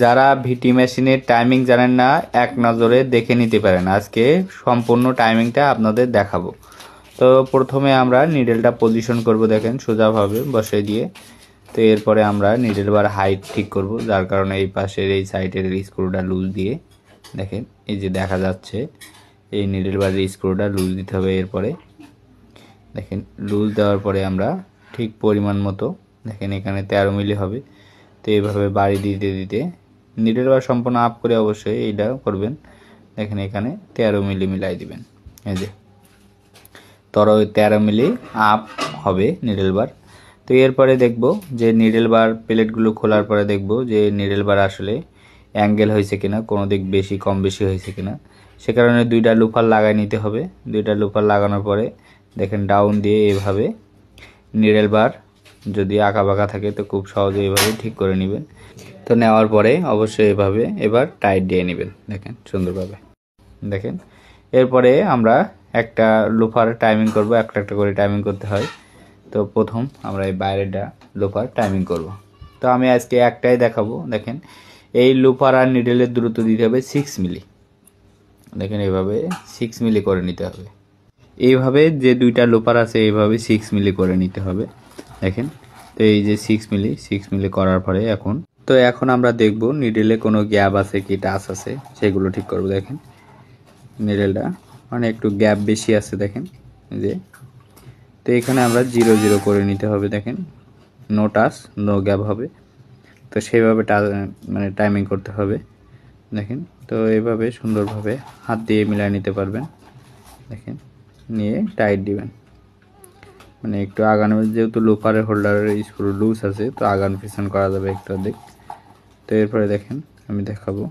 যারা ভিটি মেশিনের টাইমিং জানেন না এক নজরে দেখে নিতে পারেন। আজকে সম্পূর্ণ টাইমিংটা আপনাদের দেখাবো। তো প্রথমে আমরা নিডেলটা পজিশন করব, দেখেন সোজাভাবে বসিয়ে দিয়ে। তো এরপরে আমরা নিডেল বার হাইট ঠিক করব, যার কারণে এই পাশের এই সাইডের স্ক্রুটা লুজ দিয়ে, দেখেন এই যে দেখা যাচ্ছে এই নিডেল বারের স্ক্রুটা লুজ দিতে হবে। এরপরে দেখেন লুজ দেওয়ার পরে আমরা ঠিক পরিমাণ মতো, দেখেন এখানে 13 মিলি হবে। তো এইভাবে বাড়ি দিতে দিতে নিডেল বার সম্পূর্ণ আপ করে অবশ্যই এইটা করবেন। দেখেন এখানে 13 মিলি মিলাই দিবেন। এই যে 13 মিলি আপ হবে নিডেল বার। তো এরপরে দেখব যে নিডেল বার প্লেটগুলো খোলার পরে দেখব যে নিডেল বার আসলে অ্যাঙ্গেল হয়েছে কিনা, কোনো দিক বেশি কম বেশি হয়েছে কিনা। সে কারণে দুইটা লুফার লাগাই নিতে হবে। দুইটা লুফার লাগানোর পরে দেখেন ডাউন দিয়ে এইভাবে নিডেল বার যদি আঁকা বাঁকা থাকে তো খুব সহজে এইভাবে ঠিক করে নেবেন। তো নেওয়ার পরে অবশ্যই এভাবে এবার টাইট দিয়ে নেবেন, দেখেন সুন্দরভাবে। দেখেন এরপরে আমরা একটা লুফার টাইমিং করব, একটা একটা করে টাইমিং করতে হয়। তো প্রথম আমরা এই বাইরেটা লুফার টাইমিং করব। তো আমি আজকে একটাই দেখাবো। দেখেন এই লুফার আর নিডেলের দূরত্ব দিতে হবে 6 মিলি। দেখেন এইভাবে 6 মিলি করে নিতে হবে। এইভাবে যে দুইটা লুফার আছে এইভাবে 6 মিলি করে নিতে হবে। দেখেন তো এই যে 6 মিলি করার পরে এখন আমরা দেখব নিডেলে কোনো গ্যাপ আছে কি টাচ আছে সেগুলো ঠিক করব। দেখেন নিডেলটা মানে একটু গ্যাপ বেশি আছে, দেখেন যে। তো এখানে আমরা 0 0 করে নিতে হবে। দেখেন নো টাচ নো গ্যাপ হবে। তো সেইভাবে মানে টাইমিং করতে হবে। দেখেন তো এইভাবে সুন্দরভাবে হাত দিয়ে মিলিয়ে নিতে পারবেন। দেখেন নিয়ে টাইট দিবেন, মানে একটু আগানো, যেহেতু লুফারের হোল্ডারের স্ক্রু লুজ আছে তো আগান পিছন করা যাবে একটু দিক। তো এরপরে দেখেন আমি দেখাবো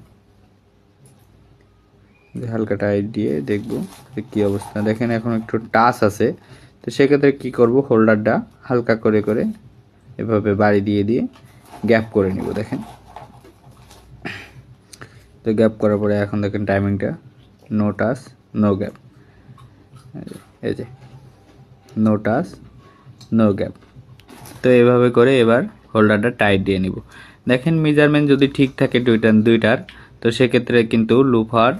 যে হালকা টাইট দিয়ে দেখব যে কী অবস্থা। দেখেন এখন একটু টাচ আছে, তো সেক্ষেত্রে কী করব, হোল্ডারটা হালকা করে করে এভাবে বাড়ি দিয়ে দিয়ে গ্যাপ করে নিব। দেখেন তো গ্যাপ করার পরে এখন দেখেন টাইমিংটা নো টাচ নো গ্যাপ, এই যে নো টাচ নো গ্যাপ। তো এইভাবে করে এবার হোল্ডারটা টাইট দিয়ে নিব। দেখেন মেজারমেন্ট যদি ঠিক থাকে দুইটার তো সেক্ষেত্রে কিন্তু লুফার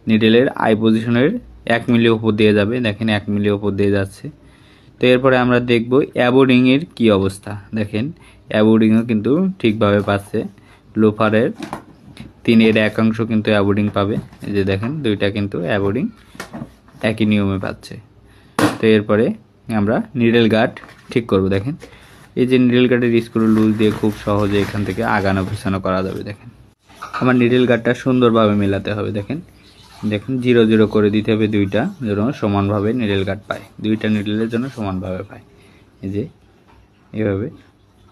নিডেলের আই পজিশনের 1 মিলি উপর দিয়ে যাবে। দেখেন 1 মিলি উপর দিয়ে যাচ্ছে। তো এরপরে আমরা দেখব অ্যাবোর্ডিংয়ের কি অবস্থা। দেখেন অ্যাবোর্ডিংও কিন্তু ঠিকভাবে পাচ্ছে। লুফারের 3 একাংশ কিন্তু অ্যাবোর্ডিং পাবে। এই যে দেখেন দুইটা কিন্তু অ্যাবোর্ডিং একই নিয়মে পাচ্ছে। তো এরপরে আমরা নিডেল গার্ড ঠিক করব। দেখেন এই যে নিডেল গার্ডের স্ক্রু লুজ দিয়ে খুব সহজে এখান থেকে আগানো পিছানো করা যাবে। দেখেন আমার নিডেল গার্ডটা সুন্দরভাবে মেলাতে হবে। দেখেন 0 0 করে দিতে হবে, দুইটা যেন সমানভাবে নিডেল গার্ড পায়, দুইটা নিডেলের জন্য সমানভাবে পায়। এই যে এভাবে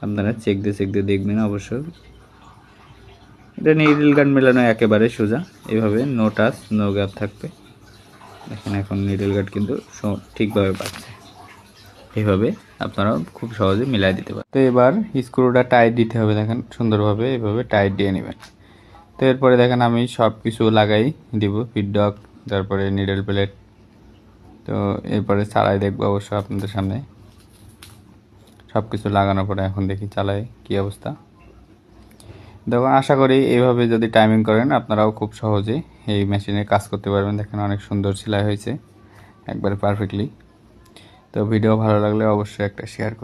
আপনারা চেক দিয়ে দেখবেন অবশ্যই। এটা নিডেল গার্ড মেলানো একেবারে সোজা, এভাবে নো টাচ নো গ্যাপ থাকবে। দেখেন এখন নিডেল গার্ড কিন্তু ঠিকভাবে পাচ্ছে। এইভাবে আপনারা খুব সহজে মিলাই দিতে পারেন। তো এবার স্ক্রুটা টাইট দিতে হবে। দেখেন সুন্দরভাবে এভাবে টাইট দিয়ে নেবেন। তো এরপরে দেখেন আমি সব কিছু লাগাই দিব, ফিডডক, তারপরে নিডেল প্লেট। তো এরপরে চালাই দেখবো অবশ্য আপনাদের সামনে সব কিছু লাগানোর পরে এখন দেখি চালাই কি অবস্থা। দেখুন আশা করি এইভাবে যদি টাইমিং করেন আপনারাও খুব সহজে এই মেশিনে কাজ করতে পারবেন। দেখেন অনেক সুন্দর সেলাই হয়েছে, একবারে পারফেক্টলি। তো ভিডিও ভালো লাগলে অবশ্যই একটা শেয়ার করুন।